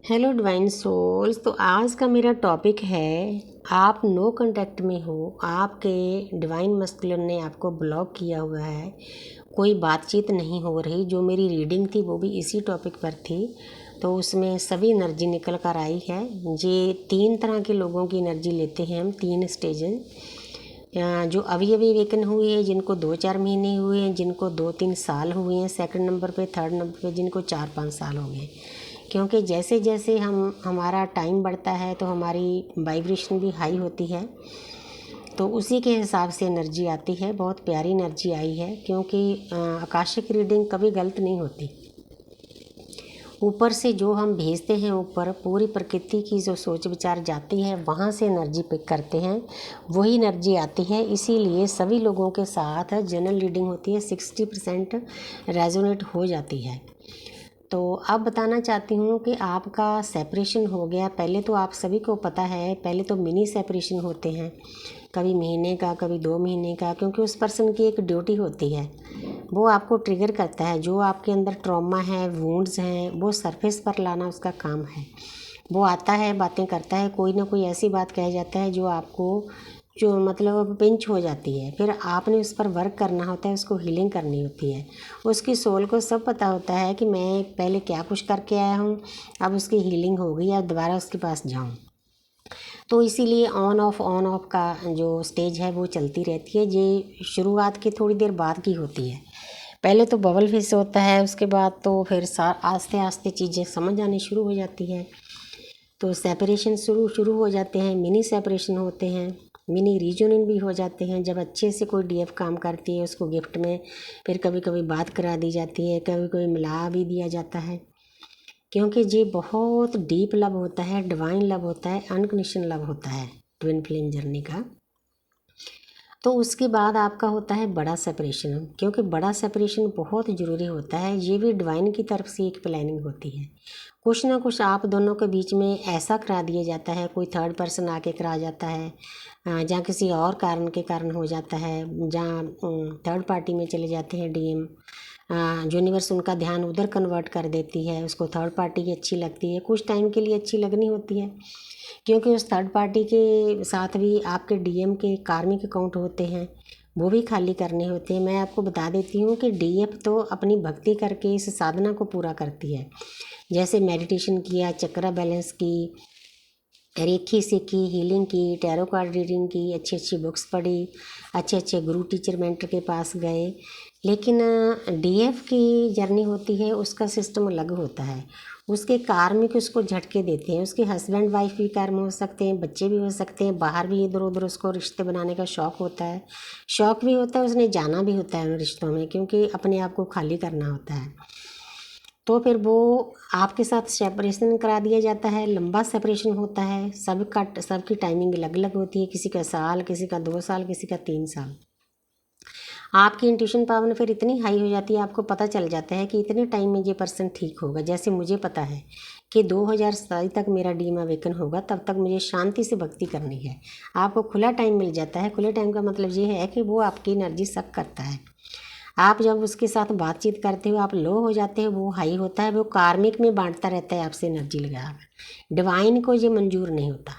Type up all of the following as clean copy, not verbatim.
Hello divine souls. तो आज का मेरा टॉपिक है, आप नो कांटेक्ट में हो, आपके डिवाइन मस्कुलिन ने आपको ब्लॉक किया हुआ है, कोई बातचीत नहीं हो रही। जो मेरी रीडिंग थी वो भी इसी टॉपिक पर थी, तो उसमें सभी एनर्जी निकल कर आई है। ये 3 तरह के लोगों की एनर्जी लेते हैं हम, 3 स्टेजेस। जो अभी अभी वेकन हुए हैं, जिनको 2-4 महीने हुए हैं, जिनको 2-3 साल हुए हैं सेकंड नंबर पे, थर्ड नंबर पे जिनको 4-5 साल हो गए। क्योंकि जैसे जैसे हमारा टाइम बढ़ता है तो हमारी वाइब्रेशन भी हाई होती है, तो उसी के हिसाब से एनर्जी आती है। बहुत प्यारी एनर्जी आई है, क्योंकि आकाशिक रीडिंग कभी गलत नहीं होती। ऊपर से जो हम भेजते हैं, ऊपर पूरी प्रकृति की जो सोच विचार जाती है, वहाँ से एनर्जी पिक करते हैं, वही एनर्जी आती है। इसीलिए सभी लोगों के साथ जनरल रीडिंग होती है, 60% रेजोनेट हो जाती है। तो अब बताना चाहती हूँ कि आपका सेपरेशन हो गया। पहले तो आप सभी को पता है, पहले तो मिनी सेपरेशन होते हैं, कभी महीने का, कभी 2 महीने का, क्योंकि उस पर्सन की एक ड्यूटी होती है, वो आपको ट्रिगर करता है। जो आपके अंदर ट्रॉमा है, वुंड्स हैं, वो सरफेस पर लाना उसका काम है। वो आता है, बातें करता है, कोई ना कोई ऐसी बात कह जाता है जो आपको, जो मतलब पिंच हो जाती है। फिर आपने उस पर वर्क करना होता है, उसको हीलिंग करनी होती है। उसकी सोल को सब पता होता है कि मैं पहले क्या कुछ करके आया हूँ, अब उसकी हीलिंग हो गई, अब दोबारा उसके पास जाऊँ। तो इसीलिए ऑन ऑफ का जो स्टेज है वो चलती रहती है। ये शुरुआत की थोड़ी देर बाद की होती है। पहले तो बबल फिश होता है, उसके बाद तो फिर आस्ते आस्ते चीज़ें समझ आनी शुरू हो जाती है। तो सेपरेशन शुरू शुरू हो जाते हैं, मिनी सेपरेशन होते हैं, मिनी रीजनिंग भी हो जाते हैं। जब अच्छे से कोई डीएफ काम करती है, उसको गिफ्ट में फिर कभी कभी बात करा दी जाती है, कभी कभी मिला भी दिया जाता है, क्योंकि ये बहुत डीप लव होता है, डिवाइन लव होता है, अनकंडीशनल लव होता है ट्विन फ्लेम जर्नी का। तो उसके बाद आपका होता है बड़ा सेपरेशन, क्योंकि बड़ा सेपरेशन बहुत ज़रूरी होता है। ये भी डिवाइन की तरफ से एक प्लानिंग होती है। कुछ ना कुछ आप दोनों के बीच में ऐसा करा दिया जाता है, कोई थर्ड पर्सन आके करा जाता है, जहाँ किसी और कारण के कारण हो जाता है, जहाँ थर्ड पार्टी में चले जाते हैं डीएम। यूनिवर्स उनका ध्यान उधर कन्वर्ट कर देती है, उसको थर्ड पार्टी की अच्छी लगती है, कुछ टाइम के लिए अच्छी लगनी होती है, क्योंकि उस थर्ड पार्टी के साथ भी आपके डीएम के कार्मिक अकाउंट होते हैं, वो भी खाली करने होते हैं। मैं आपको बता देती हूँ कि डीएफ तो अपनी भक्ति करके इस साधना को पूरा करती है। जैसे मेडिटेशन किया, चक्रा बैलेंस की, रेखी सीखी, हीलिंग की, टैरो कार्ड रीडिंग की, अच्छी अच्छी बुक्स पढ़ी, अच्छे अच्छे गुरु टीचर मेंटर के पास गए। लेकिन डीएफ की जर्नी होती है, उसका सिस्टम अलग होता है। उसके कार्मिक उसको झटके देते हैं। उसके हस्बैंड वाइफ भी कर्म हो सकते हैं, बच्चे भी हो सकते हैं, बाहर भी इधर उधर उसको रिश्ते बनाने का शौक़ होता है, शौक़ भी होता है, उसने जाना भी होता है उन रिश्तों में, क्योंकि अपने आप को खाली करना होता है। तो फिर वो आपके साथ सेपरेशन करा दिया जाता है, लंबा सेपरेशन होता है। सबकी टाइमिंग अलग अलग होती है, किसी का साल, किसी का 2 साल, किसी का 3 साल। आपकी इंट्यूशन पावर फिर इतनी हाई हो जाती है, आपको पता चल जाता है कि इतने टाइम में ये पर्सन ठीक होगा। जैसे मुझे पता है कि 2027 तक मेरा डीम अवेकन होगा, तब तक मुझे शांति से भक्ति करनी है। आपको खुला टाइम मिल जाता है। खुले टाइम का मतलब ये है कि वो आपकी एनर्जी सक करता है। आप जब उसके साथ बातचीत करते हो, आप लो हो जाते हो, वो हाई होता है, वो कार्मिक में बांटता रहता है आपसे एनर्जी लगाकर। डिवाइन को ये मंजूर नहीं होता।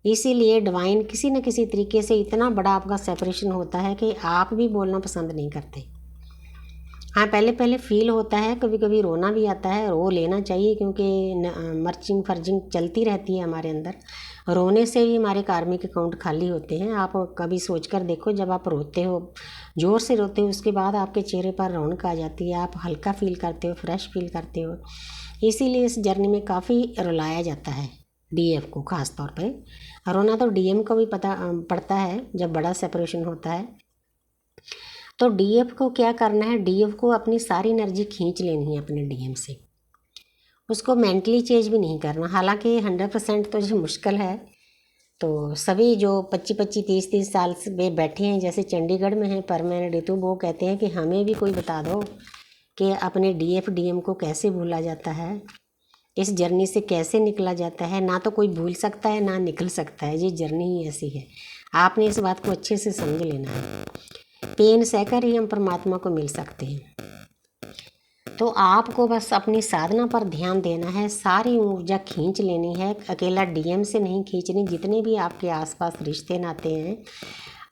इसीलिए डिवाइन किसी न किसी तरीके से इतना बड़ा आपका सेपरेशन होता है कि आप भी बोलना पसंद नहीं करते। हाँ, पहले पहले फील होता है, कभी कभी रोना भी आता है, रो लेना चाहिए, क्योंकि मर्चिंग फर्जिंग चलती रहती है हमारे अंदर। रोने से भी हमारे कार्मिक अकाउंट खाली होते हैं। आप कभी सोच कर देखो, जब आप रोते हो, ज़ोर से रोते हो, उसके बाद आपके चेहरे पर रौनक आ जाती है, आप हल्का फील करते हो, फ्रेश फील करते हो। इसीलिए इस जर्नी में काफ़ी रुलाया जाता है डीएफ को, ख़ास तौर पे रोना तो डीएम को भी पता पड़ता है जब बड़ा सेपरेशन होता है। तो डीएफ को क्या करना है, डीएफ को अपनी सारी एनर्जी खींच लेनी है अपने डीएम से। उसको मेंटली चेंज भी नहीं करना। हालांकि 100% तो जो मुश्किल है, तो सभी जो 25-25, 30-30 साल से बैठे हैं, जैसे चंडीगढ़ में हैं परमानेंट ऋतु, वो कहते हैं कि हमें भी कोई बता दो कि अपने डीएफ डीएम को कैसे भूला जाता है, इस जर्नी से कैसे निकला जाता है। ना तो कोई भूल सकता है, ना निकल सकता है, ये जर्नी ही ऐसी है। आपने इस बात को अच्छे से समझ लेना है। पेन सहकर ही हम परमात्मा को मिल सकते हैं। तो आपको बस अपनी साधना पर ध्यान देना है, सारी ऊर्जा खींच लेनी है, अकेला डीएम से नहीं खींचनी। जितने भी आपके आसपास रिश्ते नाते हैं,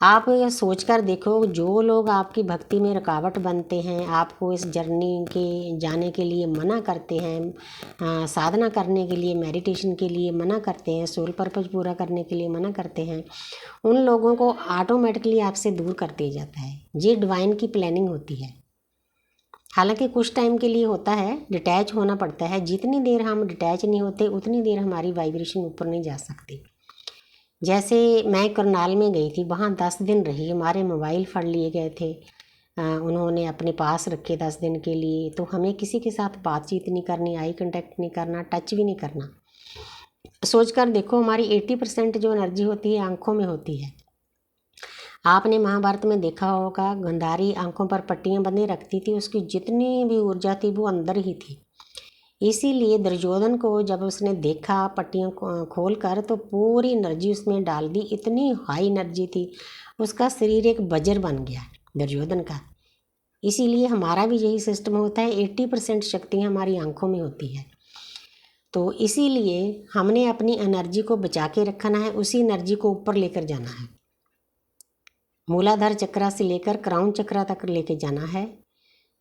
आप ये सोच कर देखो, जो लोग आपकी भक्ति में रुकावट बनते हैं, आपको इस जर्नी के जाने के लिए मना करते हैं, साधना करने के लिए, मेडिटेशन के लिए मना करते हैं, सोल पर्पज पूरा करने के लिए मना करते हैं, उन लोगों को ऑटोमेटिकली आपसे दूर कर दिया जाता है। ये डिवाइन की प्लानिंग होती है। हालांकि कुछ टाइम के लिए होता है, डिटैच होना पड़ता है। जितनी देर हम डिटैच नहीं होते उतनी देर हमारी वाइब्रेशन ऊपर नहीं जा सकती। जैसे मैं करनाल में गई थी, वहाँ 10 दिन रही, हमारे मोबाइल फड़ लिए गए थे, उन्होंने अपने पास रखे 10 दिन के लिए। तो हमें किसी के साथ बातचीत नहीं करनी, आई कांटेक्ट नहीं करना, टच भी नहीं करना। सोच कर देखो, हमारी 80% जो एनर्जी होती है आँखों में होती है। आपने महाभारत में देखा होगा, गांधारी आंखों पर पट्टियां बंधे रखती थी, उसकी जितनी भी ऊर्जा थी वो अंदर ही थी। इसीलिए दुर्योधन को जब उसने देखा पट्टियों को खोल कर, तो पूरी एनर्जी उसमें डाल दी। इतनी हाई एनर्जी थी, उसका शरीर एक वज्र बन गया दुर्योधन का। इसीलिए हमारा भी यही सिस्टम होता है, 80% शक्ति हमारी आंखों में होती है। तो इसीलिए हमने अपनी एनर्जी को बचा के रखना है, उसी एनर्जी को ऊपर लेकर जाना है। मूलाधार चक्र से लेकर क्राउन चक्र तक लेके जाना है।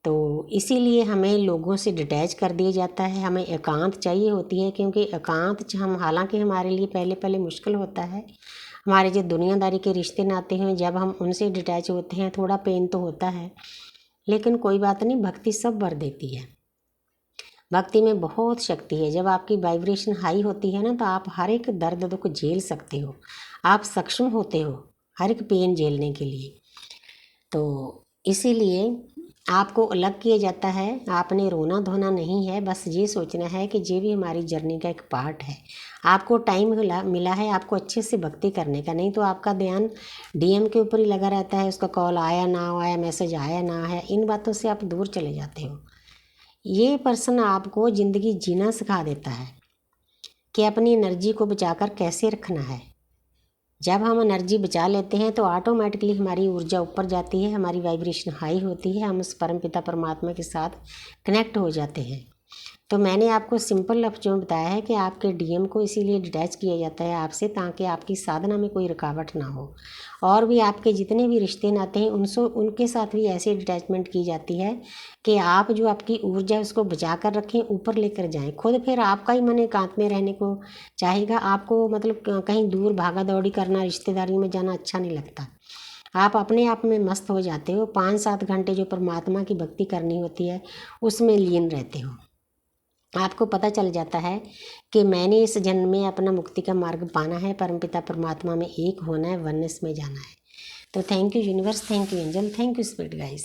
तो इसीलिए हमें लोगों से डिटैच कर दिया जाता है, हमें एकांत चाहिए होती है। क्योंकि एकांत हम, हालांकि हमारे लिए पहले पहले मुश्किल होता है, हमारे जो दुनियादारी के रिश्ते नाते हैं, जब हम उनसे डिटैच होते हैं थोड़ा पेन तो होता है, लेकिन कोई बात नहीं, भक्ति सब भर देती है। भक्ति में बहुत शक्ति है। जब आपकी वाइब्रेशन हाई होती है ना, तो आप हर एक दर्द दुख झेल सकते हो, आप सक्षम होते हो हर एक पेन झेलने के लिए। तो इसीलिए आपको अलग किया जाता है। आपने रोना धोना नहीं है, बस ये सोचना है कि ये भी हमारी जर्नी का एक पार्ट है। आपको टाइम मिला है आपको अच्छे से भक्ति करने का, नहीं तो आपका ध्यान डीएम के ऊपर ही लगा रहता है। उसका कॉल आया ना आया, मैसेज आया ना है, इन बातों से आप दूर चले जाते हो। ये पर्सन आपको ज़िंदगी जीना सिखा देता है कि अपनी एनर्जी को बचाकर कैसे रखना है। जब हम एनर्जी बचा लेते हैं तो ऑटोमेटिकली हमारी ऊर्जा ऊपर जाती है, हमारी वाइब्रेशन हाई होती है, हम उस परमपिता परमात्मा के साथ कनेक्ट हो जाते हैं। तो मैंने आपको सिंपल लफ्ज़ों में बताया है कि आपके डीएम को इसीलिए डिटैच किया जाता है आपसे, ताकि आपकी साधना में कोई रुकावट ना हो। और भी आपके जितने भी रिश्ते नाते हैं उनके साथ भी ऐसे डिटैचमेंट की जाती है कि आप जो आपकी ऊर्जा है उसको बचा कर रखें, ऊपर लेकर जाएं। खुद फिर आपका ही मन एकांत में रहने को चाहेगा। आपको मतलब कहीं दूर भागा दौड़ी करना, रिश्तेदारी में जाना अच्छा नहीं लगता। आप अपने आप में मस्त हो जाते हो। 5-7 घंटे जो परमात्मा की भक्ति करनी होती है उसमें लीन रहते हो। आपको पता चल जाता है कि मैंने इस जन्म में अपना मुक्ति का मार्ग पाना है, परमपिता परमात्मा में एक होना है, वननेस में जाना है। तो thank you universe, thank you angel, thank you spirit guys.